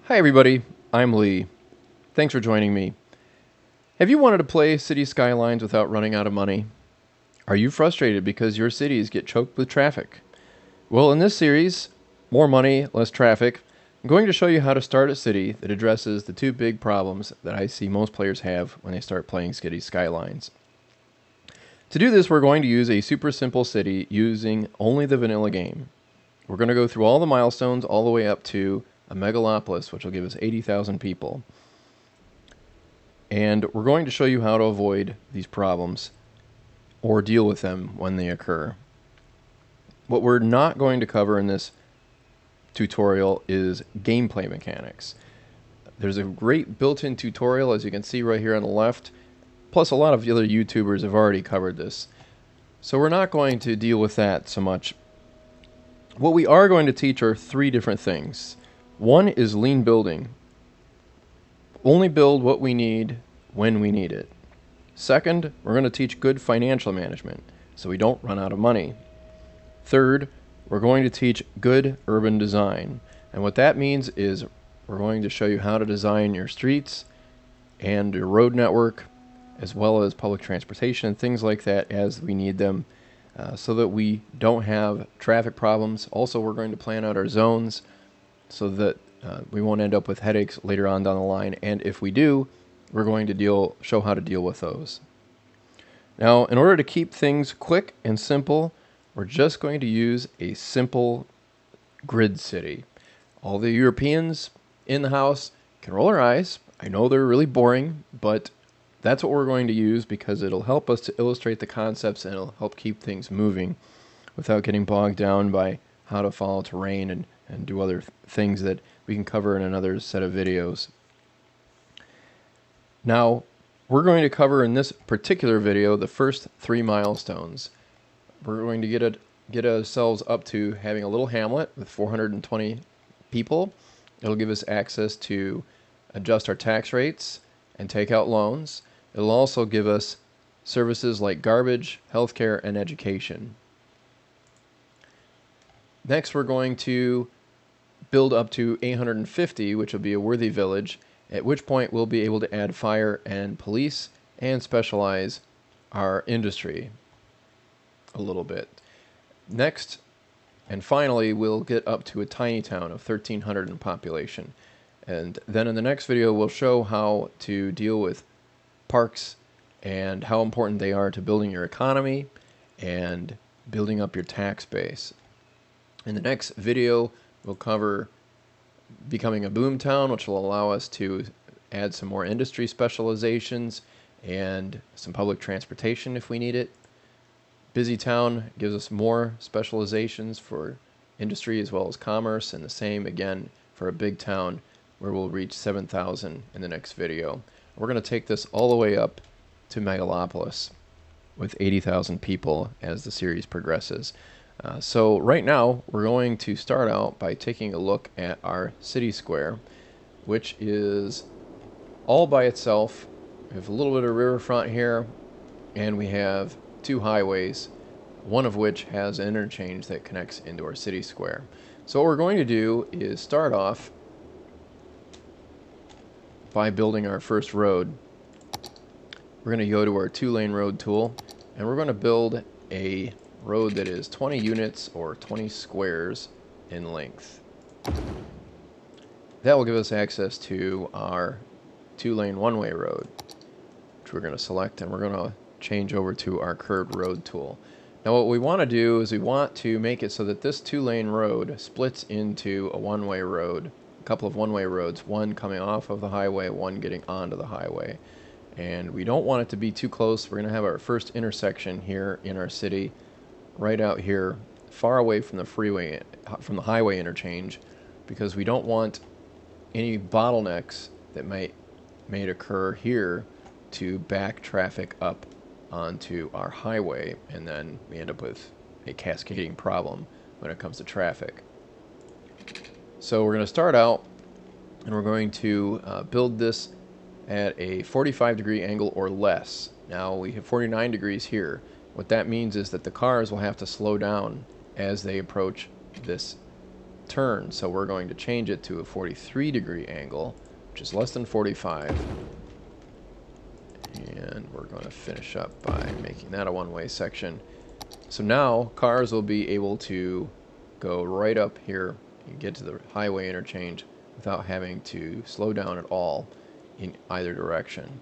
Hi everybody, I'm Lee. Thanks for joining me. Have you wanted to play City Skylines without running out of money? Are you frustrated because your cities get choked with traffic? Well, in this series, More Money, Less Traffic, I'm going to show you how to start a city that addresses the two big problems that I see most players have when they start playing City Skylines. To do this, we're going to use a super simple city using only the vanilla game. We're going to go through all the milestones all the way up to a megalopolis, which will give us 80,000 people. And we're going to show you how to avoid these problems or deal with them when they occur. What we're not going to cover in this tutorial is gameplay mechanics. There's a great built-in tutorial, as you can see right here on the left, plus a lot of the other YouTubers have already covered this. So we're not going to deal with that so much. What we are going to teach are three different things. One is lean building. Only build what we need when we need it. Second, we're going to teach good financial management so we don't run out of money. Third, we're going to teach good urban design. And what that means is we're going to show you how to design your streets and your road network, as well as public transportation and things like that as we need them, so that we don't have traffic problems. Also, we're going to plan out our zones so that we won't end up with headaches later on down the line. And if we do, we're going to show how to deal with those. Now, in order to keep things quick and simple, we're just going to use a simple grid city. All the Europeans in the house can roll their eyes. I know they're really boring, but that's what we're going to use because it'll help us to illustrate the concepts and it'll help keep things moving without getting bogged down by how to follow terrain and do other things that we can cover in another set of videos. Now, we're going to cover in this particular video the first three milestones. We're going to get ourselves up to having a little hamlet with 420 people. It'll give us access to adjust our tax rates and take out loans. It'll also give us services like garbage, healthcare, and education. Next, we're going to build up to 850, which will be a worthy village, at which point we'll be able to add fire and police and specialize our industry a little bit. Next, and finally, we'll get up to a tiny town of 1,300 in population. And then in the next video, we'll show how to deal with parks and how important they are to building your economy and building up your tax base. In the next video, we'll cover becoming a boom town, which will allow us to add some more industry specializations and some public transportation if we need it. Busy town gives us more specializations for industry as well as commerce, and the same again for a big town where we'll reach 7,000 in the next video. We're going to take this all the way up to megalopolis with 80,000 people as the series progresses. So right now we're going to start out by taking a look at our city square, which is all by itself. We have a little bit of riverfront here, and we have two highways, one of which has an interchange that connects into our city square. So what we're going to do is start off by building our first road. We're going to go to our two-lane road tool, and we're going to build a road that is 20 units or 20 squares in length. That will give us access to our two-lane one-way road, which we're going to select, and we're going to change over to our curved road tool. Now what we want to do is we want to make it so that this two-lane road splits into a one-way road, a couple of one-way roads, one coming off of the highway, one getting onto the highway. And we don't want it to be too close. We're going to have our first intersection here in our city right out here, far away from the freeway, from the highway interchange, because we don't want any bottlenecks that may occur here to back traffic up onto our highway, and then we end up with a cascading problem when it comes to traffic. So we're going to start out, and we're going to build this at a 45-degree angle or less. Now we have 49 degrees here. What that means is that the cars will have to slow down as they approach this turn, so we're going to change it to a 43-degree angle, which is less than 45. And we're going to finish up by making that a one-way section. So now cars will be able to go right up here and get to the highway interchange without having to slow down at all in either direction.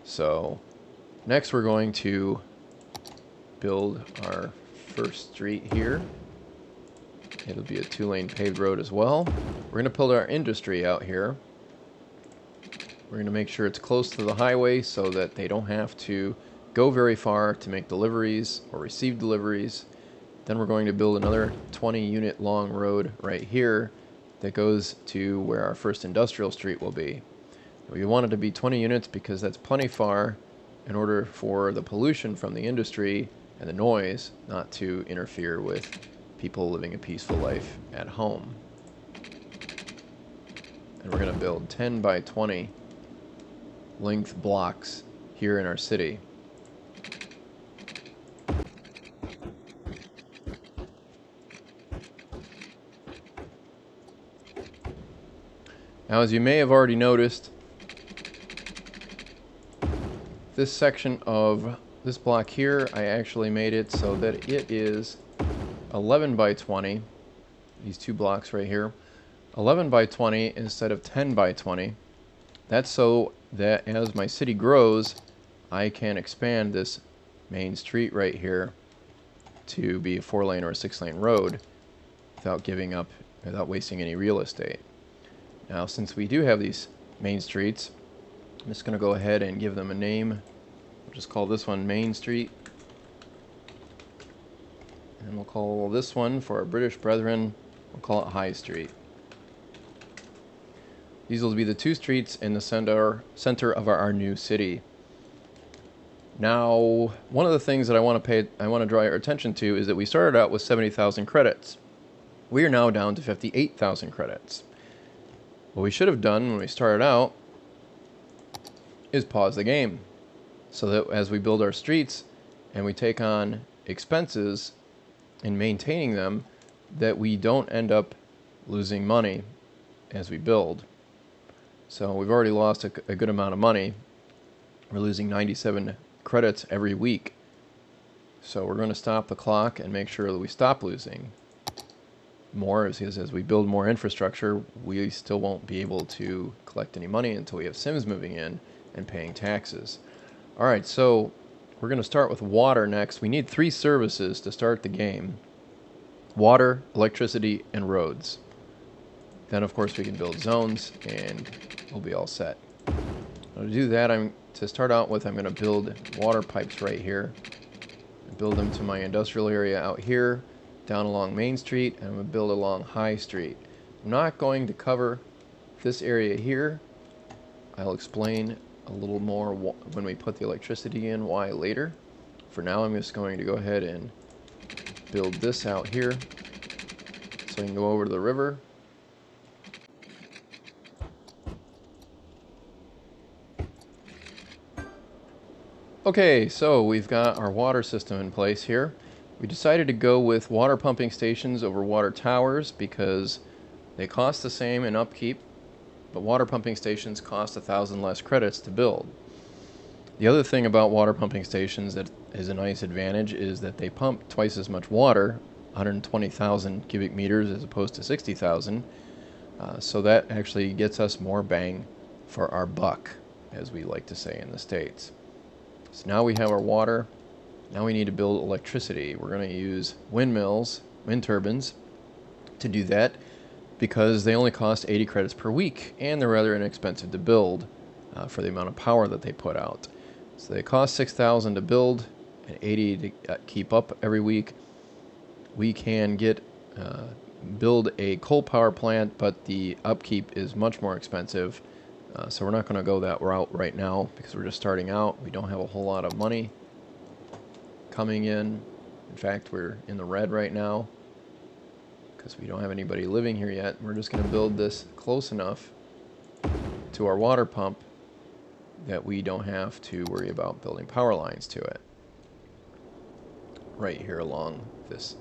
So next we're going to build our first street here. It'll be a 2-lane paved road as well. We're going to build our industry out here. We're going to make sure it's close to the highway so that they don't have to go very far to make deliveries or receive deliveries. Then we're going to build another 20-unit long road right here that goes to where our first industrial street will be. We want it to be 20 units because that's plenty far in order for the pollution from the industry and the noise not to interfere with people living a peaceful life at home. And we're going to build 10 by 20 length blocks here in our city. Now, as you may have already noticed, this section of this block here, I actually made it so that it is 11 by 20, these two blocks right here, 11 by 20 instead of 10 by 20. That's so that as my city grows, I can expand this main street right here to be a 4-lane or a 6-lane road without wasting any real estate. Now, since we do have these main streets, I'm just going to go ahead and give them a name. We'll just call this one Main Street. And we'll call this one, for our British brethren, we'll call it High Street. These will be the two streets in the center of our new city. Now, one of the things that I want to draw your attention to is that we started out with 70,000 credits. We are now down to 58,000 credits. What we should have done when we started out is pause the game, so that as we build our streets and we take on expenses in maintaining them, that we don't end up losing money as we build. So we've already lost a good amount of money. We're losing 97 credits every week. So we're going to stop the clock and make sure that we stop losing more, as we build more infrastructure, we still won't be able to collect any money until we have Sims moving in and paying taxes. Alright, so we're going to start with water next. We need 3 services to start the game: water, electricity, and roads. Then of course we can build zones and we'll be all set. Now, to do that, to start out with, I'm going to build water pipes right here. Build them to my industrial area out here, down along Main Street, and I'm going to build along High Street. I'm not going to cover this area here. I'll explain a little more when we put the electricity in, why later. For now, I'm just going to go ahead and build this out here so I can go over to the river. Okay, so we've got our water system in place here. We decided to go with water pumping stations over water towers because they cost the same in upkeep, but water pumping stations cost 1,000 less credits to build. The other thing about water pumping stations that is a nice advantage is that they pump twice as much water, 120,000 cubic meters as opposed to 60,000, so that actually gets us more bang for our buck, as we like to say in the States. So now we have our water. Now we need to build electricity. We're going to use windmills, wind turbines, to do that because they only cost 80 credits per week, and they're rather inexpensive to build for the amount of power that they put out. So they cost 6,000 to build and 80 to keep up every week. We can build a coal power plant, but the upkeep is much more expensive. So we're not going to go that route right now because we're just starting out. We don't have a whole lot of money coming in. In fact, we're in the red right now because we don't have anybody living here yet. We're just going to build this close enough to our water pump that we don't have to worry about building power lines to it. Right here along this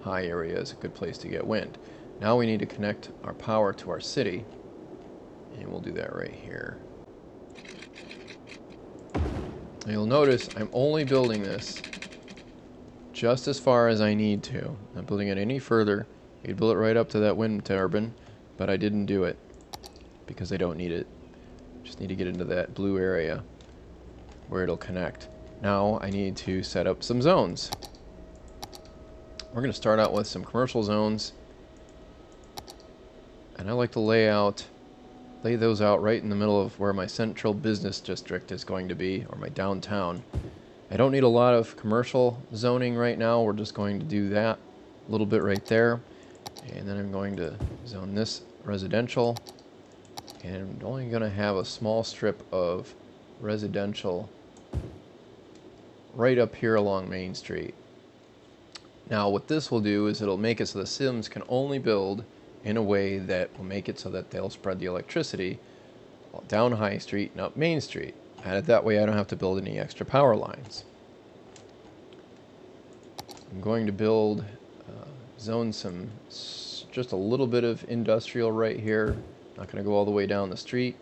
high area is a good place to get wind. Now we need to connect our power to our city, and we'll do that right here. And you'll notice I'm only building this just as far as I need to. Not building it any further. I could build it right up to that wind turbine, but I didn't do it because I don't need it. Just need to get into that blue area where it'll connect. Now I need to set up some zones. We're going to start out with some commercial zones, and I like to lay those out right in the middle of where my central business district is going to be, or my downtown. I don't need a lot of commercial zoning right now. We're just going to do that a little bit right there, and then I'm going to zone this residential, and I'm only going to have a small strip of residential right up here along Main Street. Now what this will do is it'll make it so the Sims can only build in a way that will make it so that they'll spread the electricity down High Street and up Main Street. And that way I don't have to build any extra power lines. I'm going to zone just a little bit of industrial right here. Not going to go all the way down the street.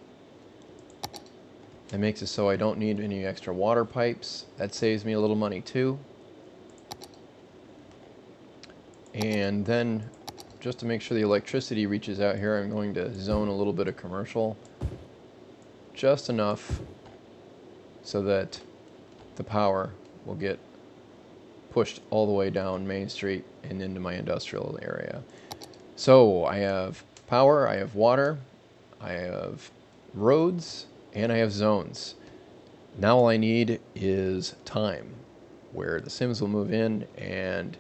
That makes it so I don't need any extra water pipes. That saves me a little money too. And then, just to make sure the electricity reaches out here, I'm going to zone a little bit of commercial. Just enough so that the power will get pushed all the way down Main Street and into my industrial area. So I have power, I have water, I have roads, and I have zones. Now all I need is time, where the Sims will move in, and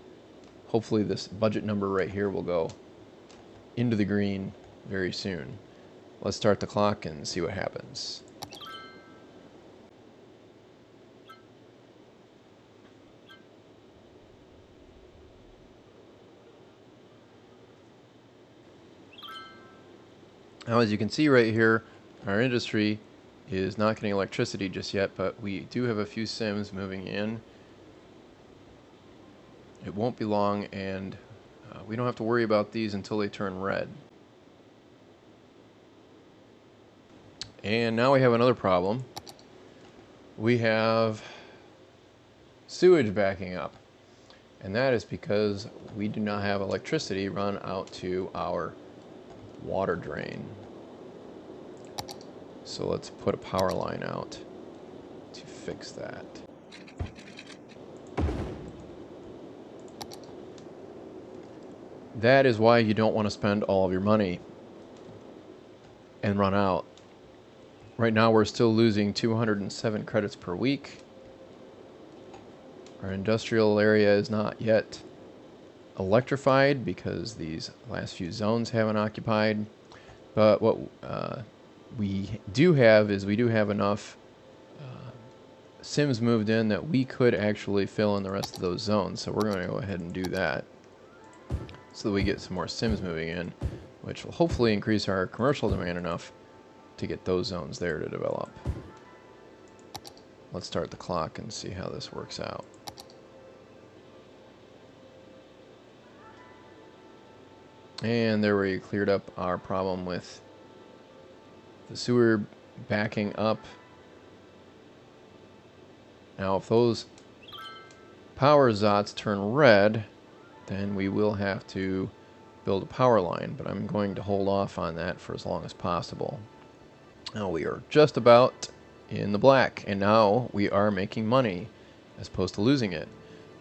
hopefully this budget number right here will go into the green very soon. Let's start the clock and see what happens. Now as you can see right here, our industry is not getting electricity just yet, but we do have a few Sims moving in. It won't be long, and we don't have to worry about these until they turn red. And now we have another problem. We have sewage backing up, and that is because we do not have electricity run out to our water drain. So let's put a power line out to fix that. That is why you don't want to spend all of your money and run out. Right now we're still losing 207 credits per week. Our industrial area is not yet electrified because these last few zones haven't occupied. But what we do have is we do have enough Sims moved in that we could actually fill in the rest of those zones. So we're going to go ahead and do that so that we get some more Sims moving in, which will hopefully increase our commercial demand enough to get those zones there to develop. Let's start the clock and see how this works out. And there we cleared up our problem with the sewer backing up. Now if those power zots turn red, then we will have to build a power line, but I'm going to hold off on that for as long as possible. Now we are just about in the black, and now we are making money as opposed to losing it.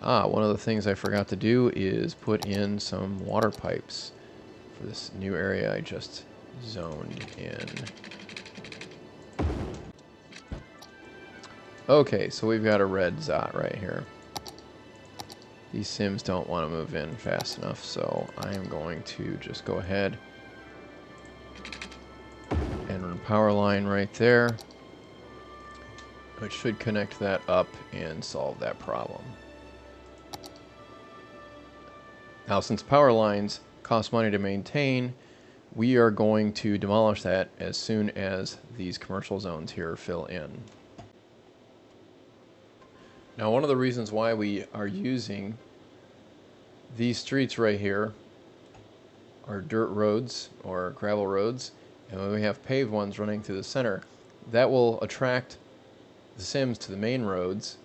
One of the things I forgot to do is put in some water pipes for this new area I just zoned in. Okay, so we've got a red zot right here. These Sims don't want to move in fast enough, so I am going to just go ahead and run a power line right there, which should connect that up and solve that problem. Now, since power lines cost money to maintain, we are going to demolish that as soon as these commercial zones here fill in. Now, one of the reasons why we are using these streets right here are dirt roads or gravel roads, and when we have paved ones running through the center, that will attract the Sims to the main roads,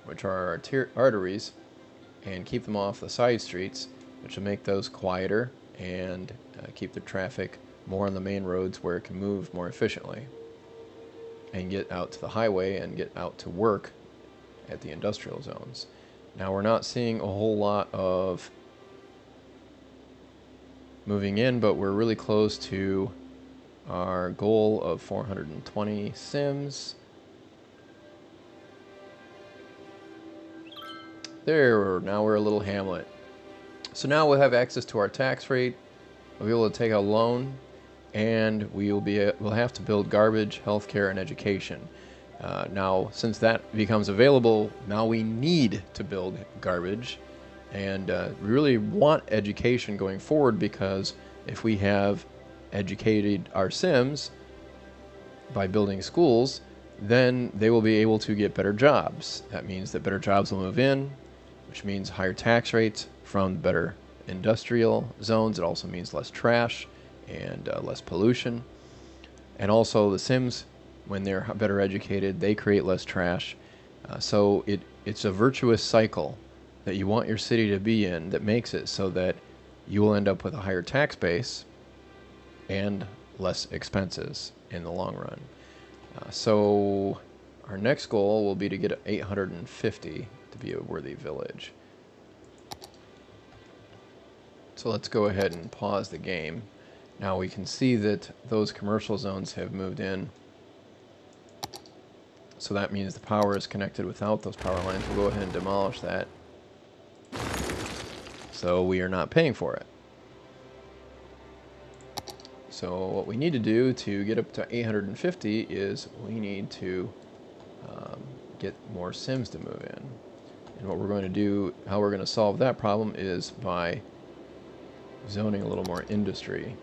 which are our arteries, and keep them off the side streets, which will make those quieter and keep the traffic more on the main roads where it can move more efficiently and get out to the highway and get out to work at the industrial zones. Now we're not seeing a whole lot of moving in, but we're really close to our goal of 420 Sims. There, now we're a little Hamlet. So now we'll have access to our tax rate, we'll be able to take a loan, and we'll have to build garbage, healthcare, and education. Now, since that becomes available, now we need to build garbage, and we really want education going forward, because if we have educated our Sims by building schools, then they will be able to get better jobs. That means that better jobs will move in, which means higher tax rates from better industrial zones. It also means less trash and less pollution. And also the Sims, when they're better educated, they create less trash. So it's a virtuous cycle that you want your city to be in, that makes it so that you will end up with a higher tax base and less expenses in the long run. So our next goal will be to get 850 to be a worthy village. So let's go ahead and pause the game. Now we can see that those commercial zones have moved in. So that means the power is connected without those power lines. We'll go ahead and demolish that. So we are not paying for it. So what we need to do to get up to 850 is we need to get more Sims to move in. And what we're going to do, how we're going to solve that problem, is by zoning a little more industry.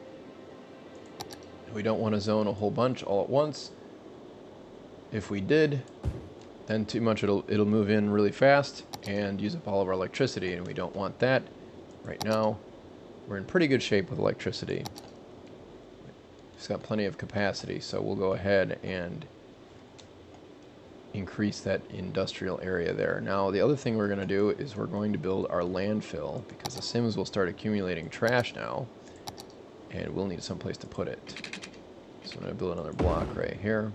We don't want to zone a whole bunch all at once. If we did, then too much it'll move in really fast and use up all of our electricity, and we don't want that. Right now, we're in pretty good shape with electricity. It's got plenty of capacity, so we'll go ahead and increase that industrial area there. Now, the other thing we're going to do is we're going to build our landfill, because the Sims will start accumulating trash now, and we'll need someplace to put it. So I'm going to build another block right here.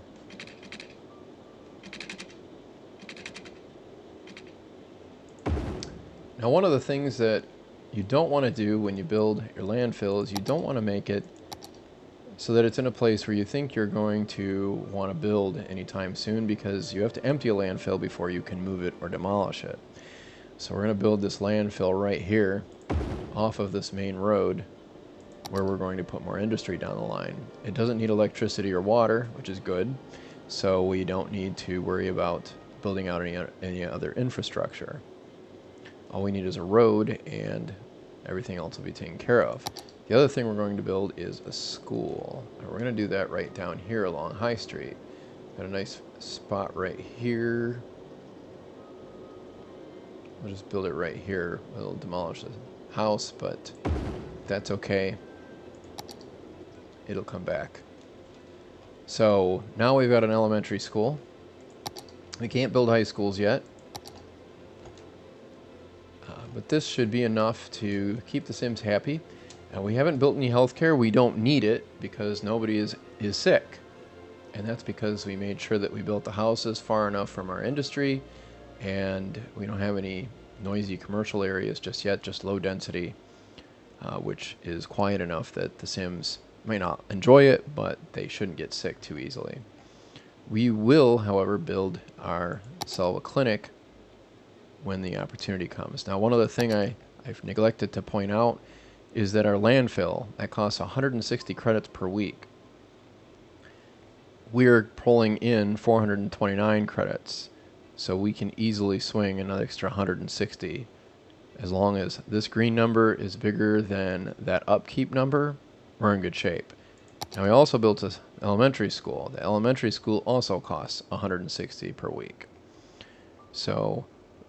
Now, one of the things that you don't want to do when you build your landfill is you don't want to make it so that it's in a place where you think you're going to want to build anytime soon, because you have to empty a landfill before you can move it or demolish it. So we're going to build this landfill right here off of this main road, where we're going to put more industry down the line. It doesn't need electricity or water, which is good, so we don't need to worry about building out any other infrastructure. All we need is a road, and everything else will be taken care of. The other thing we're going to build is a school. And we're going to do that right down here along High Street. Got a nice spot right here. We'll just build it right here. We'll demolish the house, but that's okay. It'll come back. So now we've got an elementary school. We can't build high schools yet. But this should be enough to keep the Sims happy. And we haven't built any healthcare. We don't need it because nobody is sick. And that's because we made sure that we built the houses far enough from our industry, and we don't have any noisy commercial areas just yet, just low density, which is quiet enough that the Sims may not enjoy it, but they shouldn't get sick too easily. We will, however, build ourselves a clinic when the opportunity comes. Now, one other thing I've neglected to point out is that our landfill, that costs 160 credits per week. We're pulling in 429 credits, so we can easily swing another extra 160. As long as this green number is bigger than that upkeep number, we're in good shape. Now, we also built an elementary school. The elementary school also costs 160 per week. So,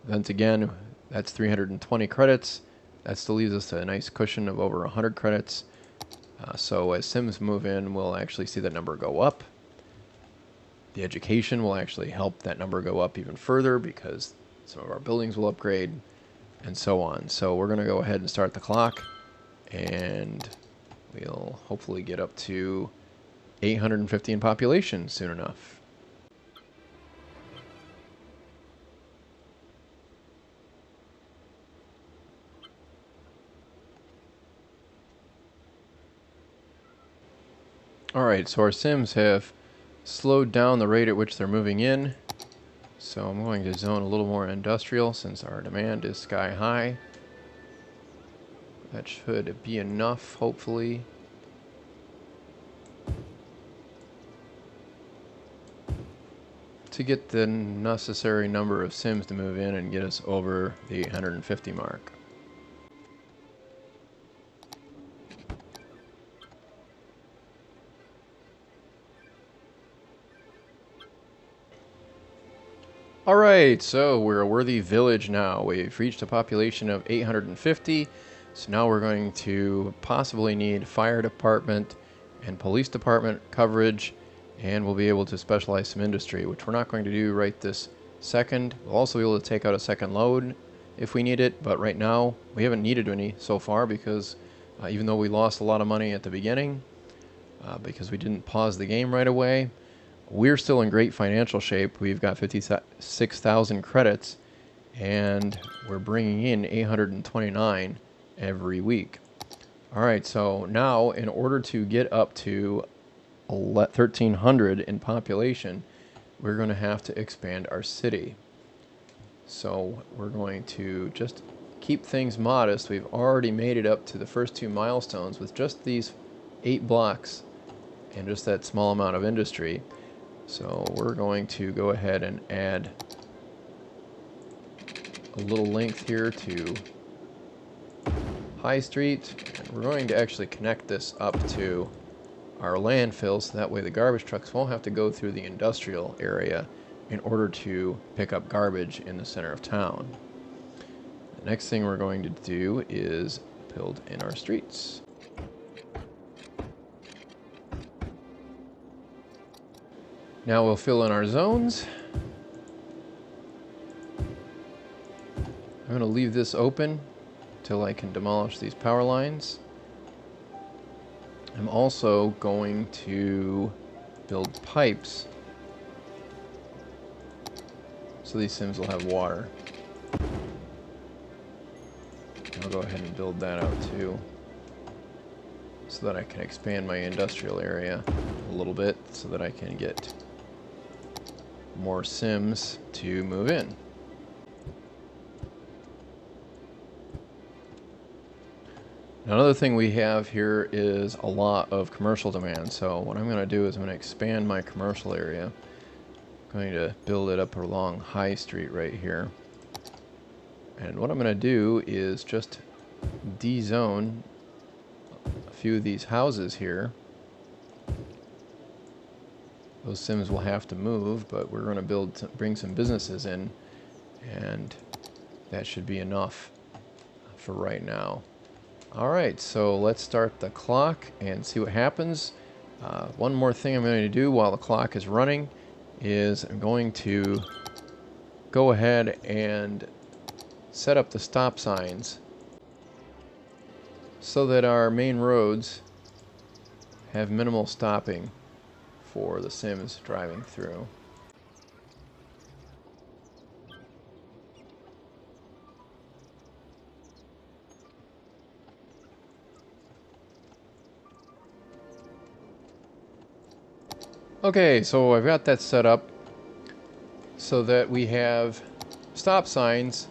once again, that's 320 credits. that still leaves us a nice cushion of over 100 credits. So as sims move in, we'll actually see that number go up. The education will actually help that number go up even further because some of our buildings will upgrade and so on. So we're going to go ahead and start the clock, and we'll hopefully get up to 850 in population soon enough. Alright, so our sims have slowed down the rate at which they're moving in. So I'm going to zone a little more industrial since our demand is sky high. That should be enough, hopefully. To get the necessary number of sims to move in and get us over the 850 mark. Alright, so we're a worthy village now. We've reached a population of 850, so now we're going to possibly need fire department and police department coverage, and we'll be able to specialize some industry, which we're not going to do right this second. We'll also be able to take out a second load if we need it, but right now we haven't needed any so far because even though we lost a lot of money at the beginning, because we didn't pause the game right away, we're still in great financial shape. We've got 56,000 credits, and we're bringing in 829 every week. Alright, so now in order to get up to 1,300 in population, we're going to have to expand our city. So we're going to just keep things modest. We've already made it up to the first 2 milestones with just these 8 blocks and just that small amount of industry. So we're going to go ahead and add a little length here to High Street, and we're going to actually connect this up to our landfill so that way the garbage trucks won't have to go through the industrial area in order to pick up garbage in the center of town. The next thing we're going to do is build in our streets. Now we'll fill in our zones. I'm going to leave this open till I can demolish these power lines. I'm also going to build pipes so these sims will have water. I'll go ahead and build that out too, so that I can expand my industrial area a little bit so that I can get more sims to move in. Another thing we have here is a lot of commercial demand, so what I'm going to do is I'm going to expand my commercial area. I'm going to build it up along High Street right here. And what I'm going to do is just de-zone a few of these houses here. Those sims will have to move, but we're going to bring some businesses in, and that should be enough for right now. Alright, so let's start the clock and see what happens. One more thing I'm going to do while the clock is running is I'm going to go ahead and set up the stop signs so that our main roads have minimal stopping for the sims driving through. Okay, so I've got that set up so that we have stop signs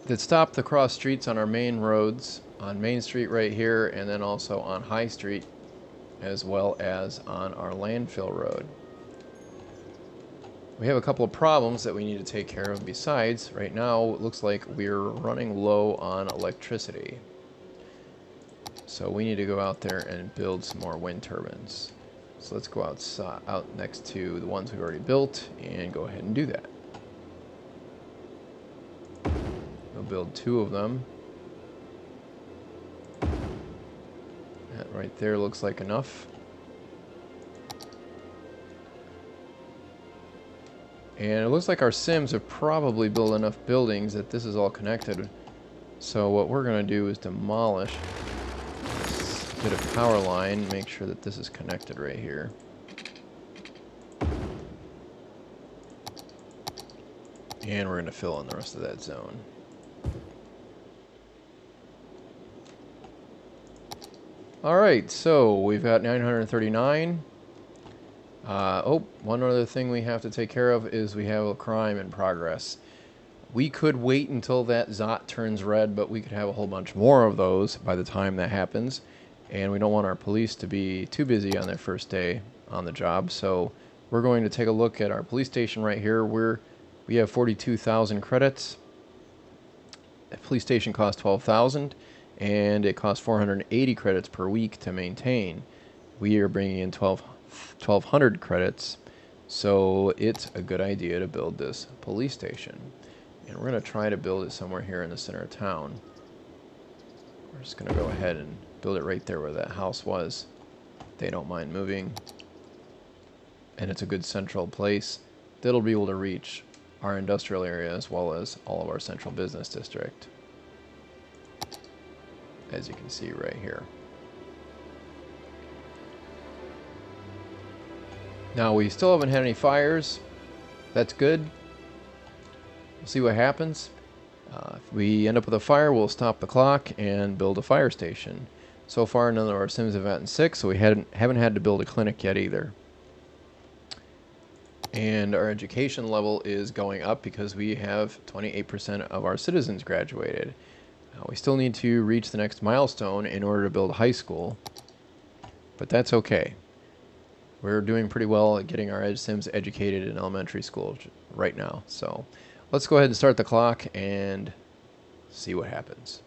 that stop the cross streets on our main roads, on Main Street right here, and then also on High Street, as well as on our landfill road. We have a couple of problems that we need to take care of. Besides, right now it looks like we're running low on electricity. So we need to go out there and build some more wind turbines. So let's go out next to the ones we've already built and go ahead and do that. build 2 of them. That right there looks like enough. And it looks like our Sims have probably built enough buildings that this is all connected. So what we're going to do is demolish this bit of power line, make sure that this is connected right here. And we're going to fill in the rest of that zone. Alright, so we've got 939. One other thing we have to take care of is we have a crime in progress. We could wait until that Zot turns red, but we could have a whole bunch more of those by the time that happens. And we don't want our police to be too busy on their first day on the job. So we're going to take a look at our police station right here. We have 42,000 credits. The police station costs 12,000, and it costs 480 credits per week to maintain. We are bringing in 1,200 credits, so it's a good idea to build this police station. And we're going to try to build it somewhere here in the center of town. We're just going to go ahead and build it right there where that house was. They don't mind moving. And it's a good central place that'll be able to reach our industrial area as well as all of our central business district. As you can see right here. Now, we still haven't had any fires. That's good. We'll see what happens. If we end up with a fire, we'll stop the clock and build a fire station. So far, none of our Sims have gotten sick, so we haven't had to build a clinic yet either. And our education level is going up because we have 28% of our citizens graduated. We still need to reach the next milestone in order to build a high school, but that's okay. We're doing pretty well at getting our Sims educated in elementary school right now. So let's go ahead and start the clock and see what happens.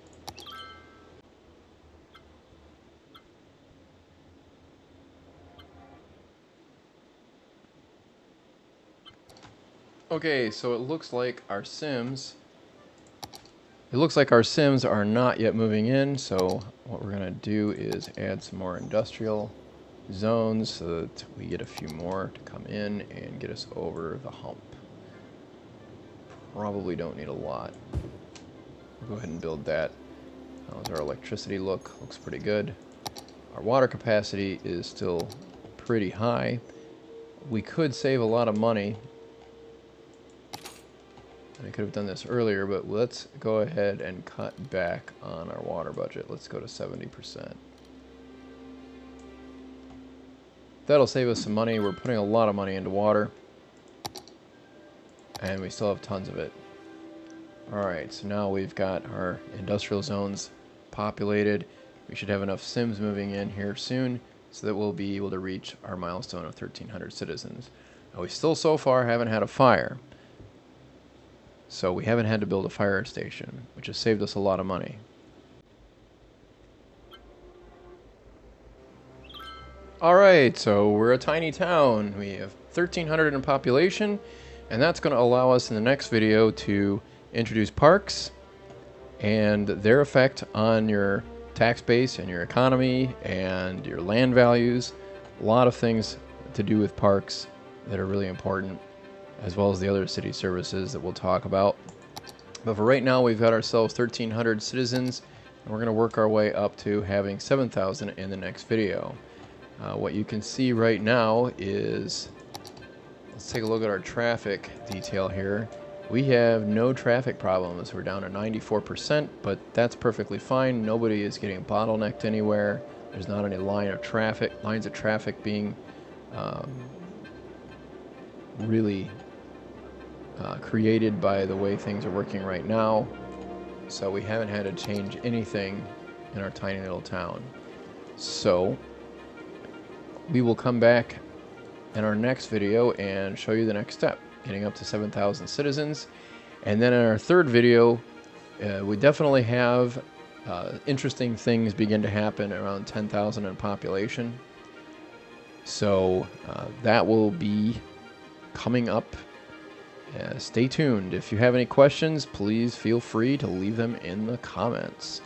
Okay, so it looks like our Sims are not yet moving in, so what we're going to do is add some more industrial zones so that we get a few more to come in and get us over the hump. Probably don't need a lot. We'll go ahead and build that. How's our electricity look? Looks pretty good. Our water capacity is still pretty high. We could save a lot of money. I could have done this earlier, but let's go ahead and cut back on our water budget. Let's go to 70%. That'll save us some money. We're putting a lot of money into water, and we still have tons of it. Alright, so now we've got our industrial zones populated. We should have enough Sims moving in here soon so that we'll be able to reach our milestone of 1,300 citizens. Now, we still so far haven't had a fire. So we haven't had to build a fire station, which has saved us a lot of money. Alright, so we're a tiny town. We have 1,300 in population, and that's going to allow us in the next video to introduce parks and their effect on your tax base and your economy and your land values. A lot of things to do with parks that are really important, as well as the other city services that we'll talk about. But for right now, we've got ourselves 1,300 citizens, and we're going to work our way up to having 7,000 in the next video. What you can see right now is, let's take a look at our traffic detail here. We have no traffic problems. We're down to 94%, but that's perfectly fine. Nobody is getting bottlenecked anywhere. There's not any lines of traffic being really created by the way things are working right now. So we haven't had to change anything in our tiny little town. So we will come back in our next video and show you the next step, getting up to 7,000 citizens. And then in our third video, we definitely have interesting things begin to happen around 10,000 in population. So that will be coming up Stay tuned. If you have any questions, please feel free to leave them in the comments.